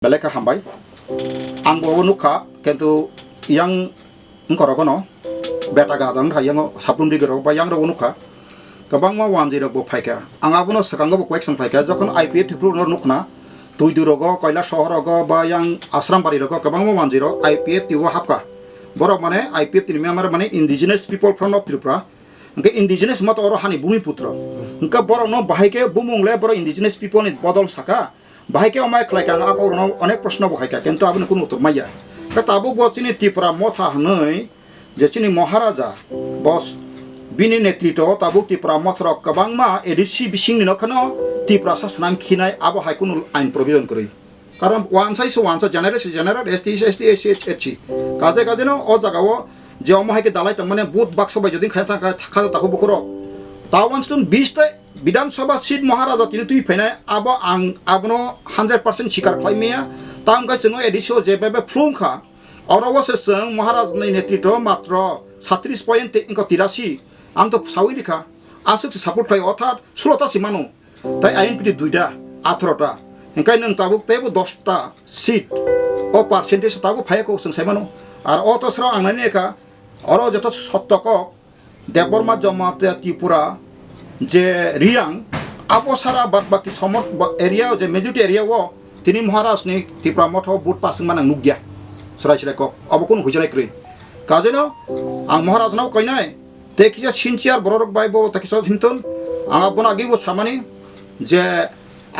Beleka hambai ang bawa nuka kentu yang ngkorogono beta gadang hayang saplum digero ba yang ro nuka kabang ma 10 bo phaika ang abono sakanga bo kwek sang phaika jokon IPF tipru no nukna tui durogo koila shohorogo ba yang ashram bari rogo kabang ma 10 IPF tiwo hapka borok mane IPF tini member mane indigenous people from of Tripura ngke indigenous mat oro hani bumi putra ngka borok no bahaike bumungle borok indigenous people ni bodol saka bahaike omai khlaika nga ko no onek proshno bo khaika kento abun kun utur maya ka tabu bo chini TIPRA Mothao hnoi je chini maharaja bos bini netrito tabu TIPRA Mothao kabangma edisi bising ni nokhano TIPRA sasnam khinai abo haikun ain provision kori karon one size general ST SC kaje no o jagao je omai ke dalai tamane but bakso bai jodin khaita thakha takho bukuro tawan stun 20 ta বিধানসভা seat মহারাজা তিনি তুই ফেনাই আবো আং আবনো 100% স্বীকার খাইমিয়া তাম গাই जोङो এডিসিও যেভাবে ফ্লুংখা অরবসে जों মহারাজनि নেতৃত্ব মাত্র 36.83 আম তো সাউই লিখা আসুক সাপোর্ট খাই অর্থাৎ 16টা সিমানো তাই আইএনপি দুইটা 18টা এনকাই নং তাবুক তেবো 10টা সিট ও পার্সেন্টেজ তাবো ফাইকো जों সাইমানো আর অতসরা আংনানি একা অর যত সত্যক দেববর্মা জমাতে ত্রিপুরা যে রিয়াং আপসারা বাদ বাকি সমর এরিয়া যে মেজরিটি এরিয়া ও তিনি মহারাজ নি TIPRA Mothao বুট পাসিং মানাং নুগিয়া সরাইসরাই ক অবকুন হুইজনাই ক্রি কাজেনো আং মহারাজ নাও কইনাই তেকিয়া সিনচিয়ার বরক বাইবো তাকিস হিনতন আং আবন আগিবো সামানি যে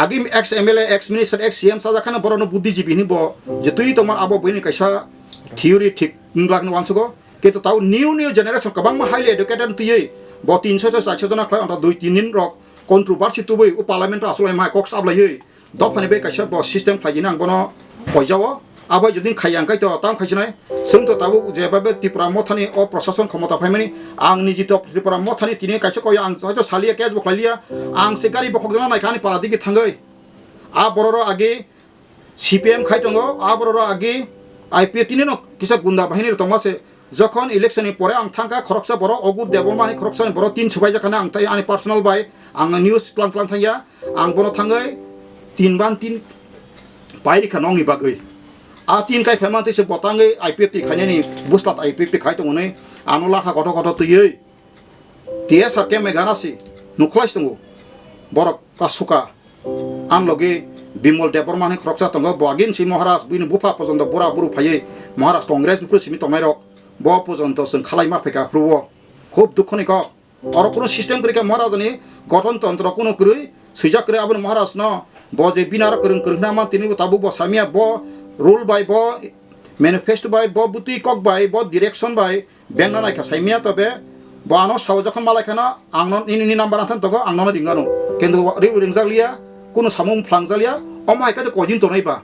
আগিম ex MLA ex minister ex CM সাজাখানা বরনো বুদ্ধিজীবী নিব যে তুই তোমার আবো বইনি কাইসা থিওরি ঠিক লাখনো ওয়ানসগো কিন্তু তাও নিউ জেনারেশন কবাং মা হাইলি এডুকেটেড তুই bo 300 jona khlai anta 2-3 nin rok controversy tu boi u parliament asolai mai kok sablai ye Dophani be kaisa bo system khlai nang bono poijawo abai jodin khayang kai to tam khaisnai sung to tabu je babe TIPRA Mothao ni o proshashan khamata phaimani ang nijito TIPRA Mothao ni tini kaisa koy ang hoyto salia kes bo khaliya ang se gari bokhok jana nai khani paradiki thangai a bororo age CPM khaitongo a bororo age IPF tini no kisa gunda bahini tomase যখন ইলেকশনের পরে আং থাকা খরকসা বড় অগুর দেবমানি খরকসা বড় 3 সবাই জাখানা আং তাই আনি পার্সোনাল বাই আং নিউজ ক্লাং থাইয়া আং বড় থাঙ্গৈ 3 বাইরিখা নংনি বাগৈ আ 3 কাই ফেমাতে সে বতাঙ্গৈ IPF টি খাইনি বুসলাত IPF টি খাইতো মনে আনলা থা গট তুই টিয়া সারকে মেগানাসি নুখলাইস দङ বড় কাসুকা আন লগে বিমল দেববর্মানি খরকসা দङ বগিন সি মহারাজ বুইনি বুফা পর্যন্ত বড়া বুরু ফাইয়ে মহারাজ কংগ্রেস প্রসিমি তমাইরক bo পর্যন্ত जों খালাইমা ফেকা প্রুব খুব দুঃখনি ক আর কোন সিস্টেম করিকা মহারাজনি গঠনতন্ত্র কোন করি সুজা করে আবন মহারাজ ন ব যে বিনার করং নামা তিনি তাবু ব সামিয়া ব রুল বাই ব ম্যানিফেস্টো বাই ব বুতি কক বাই ব ডিরেকশন বাই বেংনা নাইকা সাইমিয়া তবে ব আনো সাউ যখন মালাইখানা আংন ইনি নাম্বার আনথান তগো আংন রিঙ্গানো কিন্তু রিংজালিয়া কোন সামুম ফ্লাংজালিয়া অমাইকা তো কজিন তো নাইবা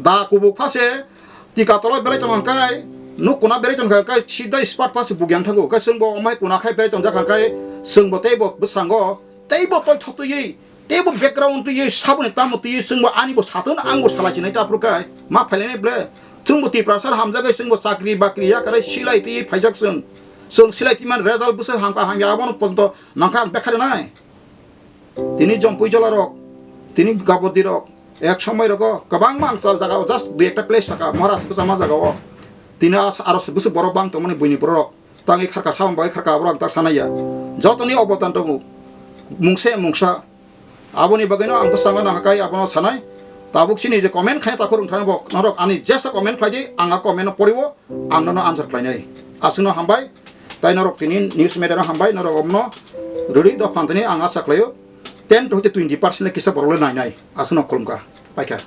দা কুবুক ফাসে টিকা তলয় বেলাই তমাংকাই nu kuna bere jon kai sida spot pas bugyang thago ka sungbo omai kuna khai bere jon jakha kai sungbo teibo busango teibo toy thotu yi teibo background tu yi sabune tamu tu yi sungbo ani bo satun angbo salai nai ta prukai ma phailene ble sungbo TIPRA sar hamja gai sungbo chakri bakri ya kai silai ti phaijak sung silai ti man result busa hangka hangya abon ponto nangka bekhare nai tini jompui jolarok tini gabodi rok ek সময় rock কবাং Manasara জায়গা just দুই একটা place থাকা মহারাজ বুসামা জায়গা তিনি আরো বুসু বড় বাং তমনি বুইনি বড় তাঙ্গি খারকা সাম বাই খারকা বড় তা সানাইয়া যতনি অবদান দङ মুংসা আবনি বাগैनो आं बसांगा नाकाय आबनो सानाय ताबुकसिनि जे कमेन्ट खाय ताखौ रंथाना बक नरक आनि जेसा कमेन्ट खायदि आंगा कमेन्ट परिबो आंनो आन्सार खायनाय आसुनो हामबाय ताय नरक तिनि निउज मेडिया हामबाय नरक अमनो रुरि द फान्थनि आंगा साख्लायो 10 to 20% किसा बरले नायनाय आसुनो खलमका पाइका